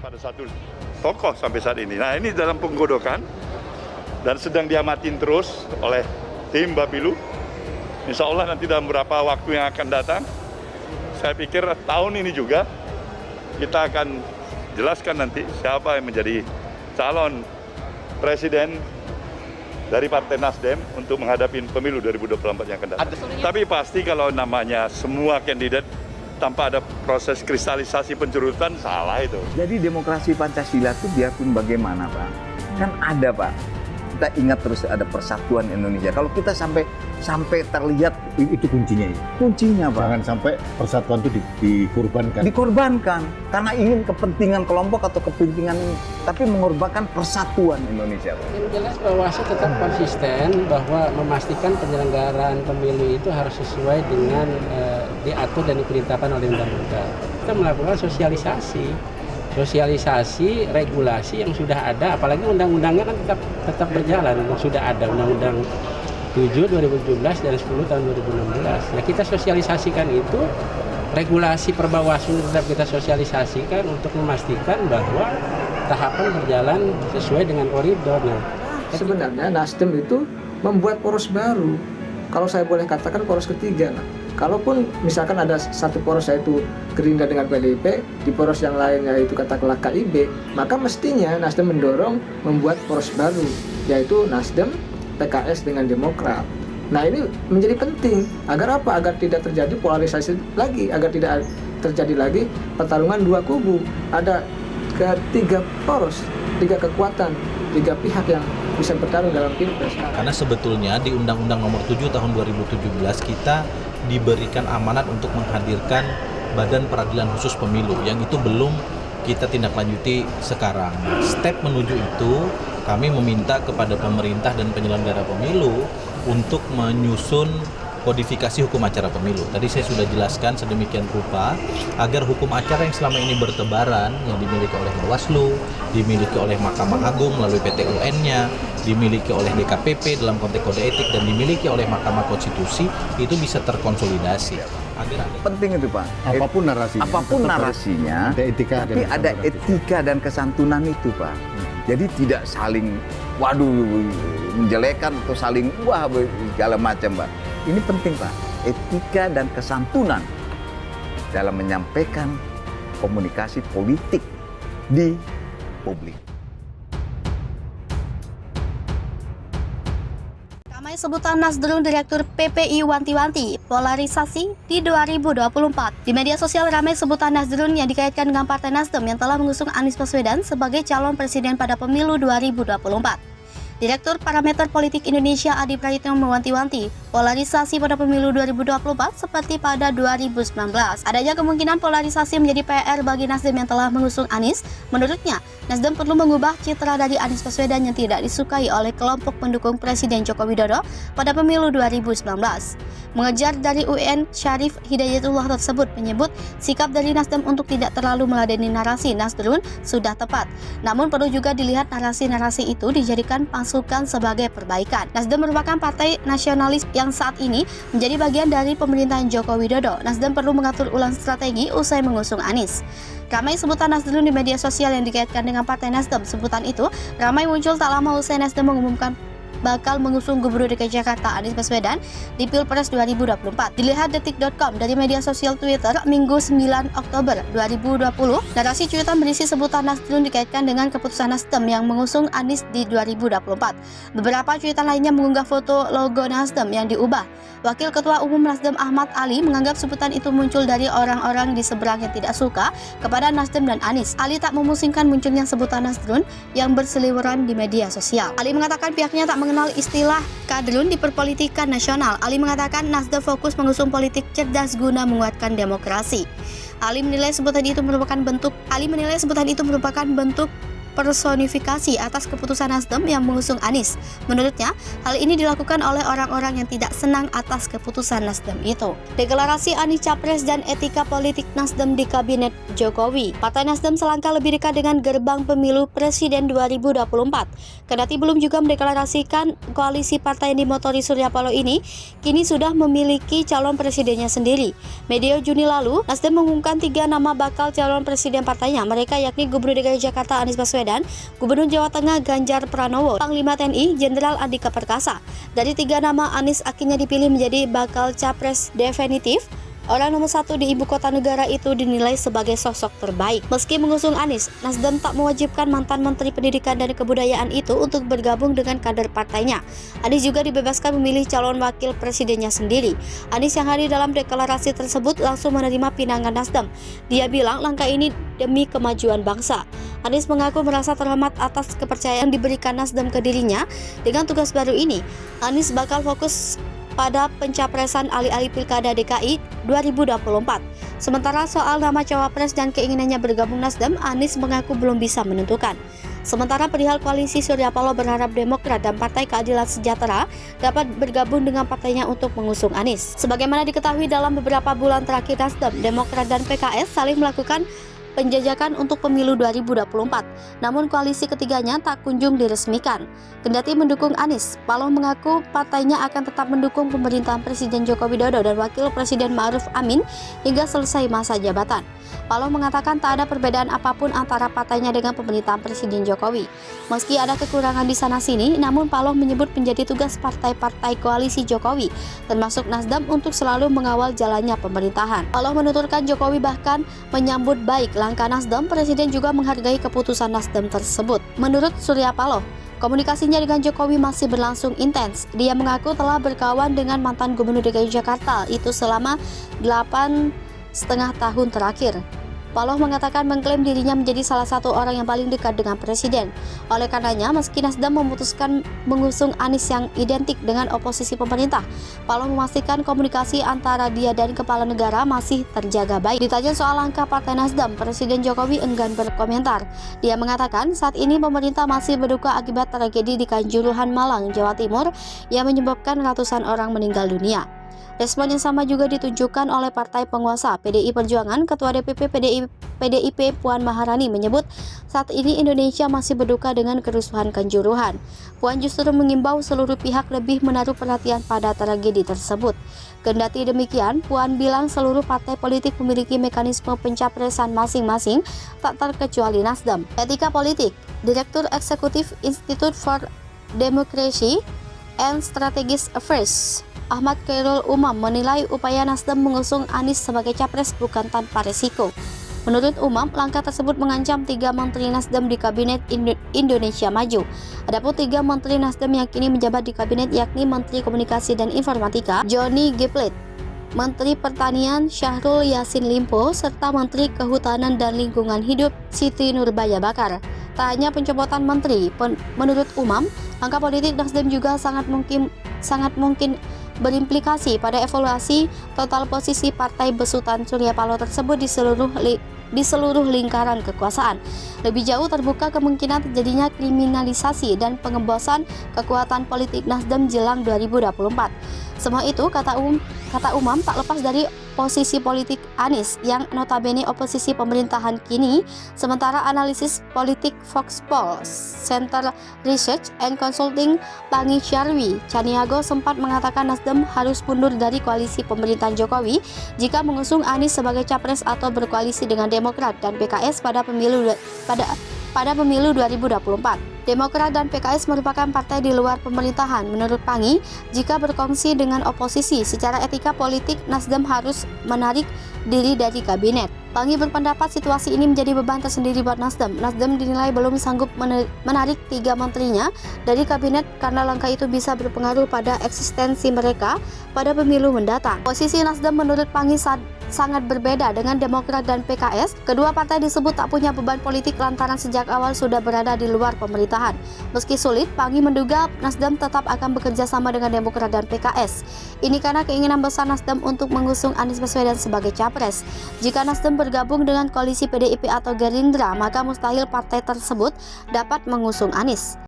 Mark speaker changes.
Speaker 1: pada satu tokoh sampai saat ini. Nah, ini dalam penggodokan dan sedang diamatin terus oleh tim Bapilu. Insya Allah nanti dalam beberapa waktu yang akan datang, saya pikir tahun ini juga kita akan jelaskan nanti siapa yang menjadi calon presiden dari Partai Nasdem untuk menghadapi pemilu 2024 yang akan datang. Tapi pasti kalau namanya semua kandidat tanpa ada proses kristalisasi pencurutan, salah itu.
Speaker 2: Jadi demokrasi Pancasila itu biarpun bagaimana Pak, kan ada Pak. Kita ingat terus ada persatuan Indonesia. Kalau kita sampai terlihat
Speaker 3: itu kuncinya ya.
Speaker 2: Kuncinya Pak.
Speaker 3: Jangan sampai persatuan itu dikorbankan.
Speaker 2: Dikorbankan karena ingin kepentingan kelompok atau kepentingan, tapi mengorbankan persatuan Indonesia Pak.
Speaker 4: Yang jelas Bawaslu tetap konsisten bahwa memastikan penyelenggaraan pemilu itu harus sesuai dengan diatur dan diperintahkan oleh undang-undang. Kita melakukan sosialisasi regulasi yang sudah ada, apalagi undang-undangnya kan tetap berjalan, sudah ada Undang-Undang 7 2017 dan 10 tahun 2016. Ya kita sosialisasikan itu, regulasi perbawaslu tetap kita sosialisasikan untuk memastikan bahwa tahapan berjalan sesuai dengan koridor. Nah,
Speaker 5: sebenarnya Nasdem itu membuat poros baru. Kalau saya boleh katakan poros ketiga. Kalaupun misalkan ada satu poros yaitu Gerindra dengan PDIP, di poros yang lain yaitu katakanlah KIB, maka mestinya Nasdem mendorong membuat poros baru, yaitu Nasdem, PKS dengan Demokrat. Nah ini menjadi penting, agar apa? Agar tidak terjadi polarisasi lagi, agar tidak terjadi lagi pertarungan dua kubu. Ada tiga poros, tiga kekuatan, tiga pihak yang bisa bertarung dalam Pilpres.
Speaker 6: Karena sebetulnya di Undang-Undang Nomor 7 Tahun 2017 kita diberikan amanat untuk menghadirkan Badan Peradilan Khusus Pemilu yang itu belum kita tindak lanjuti sekarang. Step menuju itu kami meminta kepada pemerintah dan penyelenggara pemilu untuk menyusun kodifikasi hukum acara pemilu. Tadi saya sudah jelaskan sedemikian rupa agar hukum acara yang selama ini bertebaran yang dimiliki oleh Bawaslu, dimiliki oleh Mahkamah Agung melalui PT UN-nya, dimiliki oleh DKPP dalam konteks kode etik dan dimiliki oleh Mahkamah Konstitusi itu bisa terkonsolidasi.
Speaker 2: Penting itu Pak.
Speaker 3: Apapun narasinya,
Speaker 2: ada etika, tapi ada etika dan kesantunan itu Pak. Jadi tidak saling menjelekan atau saling segala macam Pak. Ini penting Pak, etika dan kesantunan dalam menyampaikan komunikasi politik di publik.
Speaker 7: Ramai sebutan Nasdrun Direktur PPI wanti-wanti polarisasi di 2024. Di media sosial ramai sebutan Nasdrun yang dikaitkan dengan Partai Nasdem yang telah mengusung Anies Baswedan sebagai calon presiden pada pemilu 2024. Direktur Parameter Politik Indonesia Adi Prayitno mewanti-wanti polarisasi pada pemilu 2024 seperti pada 2019. Adanya kemungkinan polarisasi menjadi PR bagi Nasdem yang telah mengusung Anies. Menurutnya, Nasdem perlu mengubah citra dari Anies Baswedan yang tidak disukai oleh kelompok pendukung Presiden Joko Widodo pada pemilu 2019. Mengejar dari UN, Syarif Hidayatullah tersebut menyebut sikap dari Nasdem untuk tidak terlalu meladeni narasi Nasdrun sudah tepat. Namun perlu juga dilihat narasi-narasi itu dijadikan masukan sebagai perbaikan. Nasdem merupakan partai nasionalis yang saat ini menjadi bagian dari pemerintahan Joko Widodo. Nasdem perlu mengatur ulang strategi usai mengusung Anies. Ramai sebutan Nasdrun di media sosial yang dikaitkan dengan Partai Nasdem. Sebutan itu ramai muncul tak lama usai Nasdem mengumumkan bakal mengusung Gubernur DKI Jakarta Anies Baswedan di Pilpres 2024. Dilihat detik.com dari media sosial Twitter Minggu 9 Oktober 2020, narasi cuitan berisi sebutan Nasdrun dikaitkan dengan keputusan Nasdem yang mengusung Anies di 2024. Beberapa cuitan lainnya mengunggah foto logo Nasdem yang diubah. Wakil Ketua Umum Nasdem Ahmad Ali menganggap sebutan itu muncul dari orang-orang di seberang yang tidak suka kepada Nasdem dan Anies. Ali tak memusingkan munculnya sebutan Nasdrun yang berseliweran di media sosial. Ali mengatakan pihaknya tak mengenal istilah kadrun di perpolitikan nasional. Ali mengatakan Nasdem fokus mengusung politik cerdas guna menguatkan demokrasi. Ali menilai sebutan itu merupakan bentuk personifikasi atas keputusan Nasdem yang mengusung Anies. Menurutnya, hal ini dilakukan oleh orang-orang yang tidak senang atas keputusan Nasdem itu. Deklarasi Anies Capres dan etika politik Nasdem di Kabinet Jokowi. Partai Nasdem selangkah lebih dekat dengan gerbang pemilu Presiden 2024. Kendati belum juga mendeklarasikan koalisi partai yang dimotori Surya Paloh ini, kini sudah memiliki calon presidennya sendiri. Medio Juni lalu, Nasdem mengumumkan 3 nama bakal calon presiden partainya. Mereka yakni Gubernur DKI Jakarta Anies Baswedan, Gubernur Jawa Tengah Ganjar Pranowo, Panglima TNI Jenderal Andika Perkasa. Dari 3 nama, Anies akhirnya dipilih menjadi bakal capres definitif. Orang nomor 1 di ibu kota negara itu dinilai sebagai sosok terbaik. Meski mengusung Anies, Nasdem tak mewajibkan mantan Menteri Pendidikan dan Kebudayaan itu untuk bergabung dengan kader partainya. Anies juga dibebaskan memilih calon wakil presidennya sendiri. Anies yang hadir dalam deklarasi tersebut langsung menerima pinangan Nasdem. Dia bilang langkah ini demi kemajuan bangsa. Anies mengaku merasa terhormat atas kepercayaan yang diberikan Nasdem ke dirinya. Dengan tugas baru ini, Anies bakal fokus pada pencapresan alih-alih Pilkada DKI 2024. Sementara soal nama cawapres dan keinginannya bergabung Nasdem, Anies mengaku belum bisa menentukan. Sementara perihal koalisi, Surya Paloh berharap Demokrat dan Partai Keadilan Sejahtera dapat bergabung dengan partainya untuk mengusung Anies. Sebagaimana diketahui dalam beberapa bulan terakhir, Nasdem, Demokrat dan PKS saling melakukan penjajakan untuk pemilu 2024. Namun koalisi ketiganya tak kunjung diresmikan. Kendati mendukung Anies, Paloh mengaku partainya akan tetap mendukung pemerintahan Presiden Joko Widodo dan Wakil Presiden Ma'ruf Amin hingga selesai masa jabatan. Paloh mengatakan tak ada perbedaan apapun antara partainya dengan pemerintahan Presiden Jokowi. Meski ada kekurangan di sana-sini, namun Paloh menyebut menjadi tugas partai-partai koalisi Jokowi, termasuk Nasdem, untuk selalu mengawal jalannya pemerintahan. Paloh menuturkan Jokowi bahkan menyambut baik langkah Nasdem. Presiden juga menghargai keputusan Nasdem tersebut. Menurut Surya Paloh, komunikasinya dengan Jokowi masih berlangsung intens. Dia mengaku telah berkawan dengan mantan Gubernur DKI Jakarta itu selama 8,5 tahun terakhir. Paloh mengatakan mengklaim dirinya menjadi salah satu orang yang paling dekat dengan Presiden. Oleh karenanya, meski Nasdem memutuskan mengusung Anies yang identik dengan oposisi pemerintah, Paloh memastikan komunikasi antara dia dan Kepala Negara masih terjaga baik. Ditanya soal langkah Partai Nasdem, Presiden Jokowi enggan berkomentar. Dia mengatakan saat ini pemerintah masih berduka akibat tragedi di Kanjuruhan, Malang, Jawa Timur yang menyebabkan ratusan orang meninggal dunia. Respon yang sama juga ditunjukkan oleh partai penguasa PDI Perjuangan. Ketua DPP PDIP Puan Maharani menyebut saat ini Indonesia masih berduka dengan kerusuhan Kanjuruhan. Puan justru mengimbau seluruh pihak lebih menaruh perhatian pada tragedi tersebut. Kendati demikian, Puan bilang seluruh partai politik memiliki mekanisme pencapresan masing-masing, tak terkecuali Nasdem. Etika politik, Direktur Eksekutif Institute for Democracy and Strategic Affairs Ahmad Khairul Umam menilai upaya Nasdem mengusung Anies sebagai capres bukan tanpa resiko. Menurut Umam, langkah tersebut mengancam 3 menteri Nasdem di Kabinet Indonesia Maju. Adapun 3 menteri Nasdem yang kini menjabat di kabinet yakni Menteri Komunikasi dan Informatika Johnny G. Plate, Menteri Pertanian Syahrul Yassin Limpo, serta Menteri Kehutanan dan Lingkungan Hidup Siti Nurbaya Bakar. Tak hanya pencopotan menteri, menurut Umam, langkah politik Nasdem juga sangat mungkin berimplikasi pada evaluasi total posisi partai besutan Surya Paloh tersebut di seluruh lingkaran kekuasaan. Lebih jauh terbuka kemungkinan terjadinya kriminalisasi dan pengebosan kekuatan politik Nasdem jelang 2024. Semua itu, kata Umam, tak lepas dari posisi politik Anies yang notabene oposisi pemerintahan kini. Sementara analisis politik Foxpol Center Research and Consulting Pangi Syarwi Caniago sempat mengatakan Nasdem harus mundur dari koalisi pemerintahan Jokowi jika mengusung Anies sebagai capres atau berkoalisi dengan Demokrat dan PKS pada pemilu 2024. Demokrat dan PKS merupakan partai di luar pemerintahan. Menurut Pangi, jika berkongsi dengan oposisi secara etika politik, Nasdem harus menarik diri dari kabinet. Pangi berpendapat situasi ini menjadi beban tersendiri buat Nasdem. Nasdem dinilai belum sanggup menarik 3 menterinya dari kabinet karena langkah itu bisa berpengaruh pada eksistensi mereka pada pemilu mendatang. Posisi Nasdem menurut Pangi sangat berbeda dengan Demokrat dan PKS. Kedua partai disebut tak punya beban politik lantaran sejak awal sudah berada di luar pemerintahan. Meski sulit, Panggi menduga Nasdem tetap akan bekerja sama dengan Demokrat dan PKS. Ini karena keinginan besar Nasdem untuk mengusung Anies Baswedan sebagai capres. Jika Nasdem bergabung dengan koalisi PDIP atau Gerindra, maka mustahil partai tersebut dapat mengusung Anies.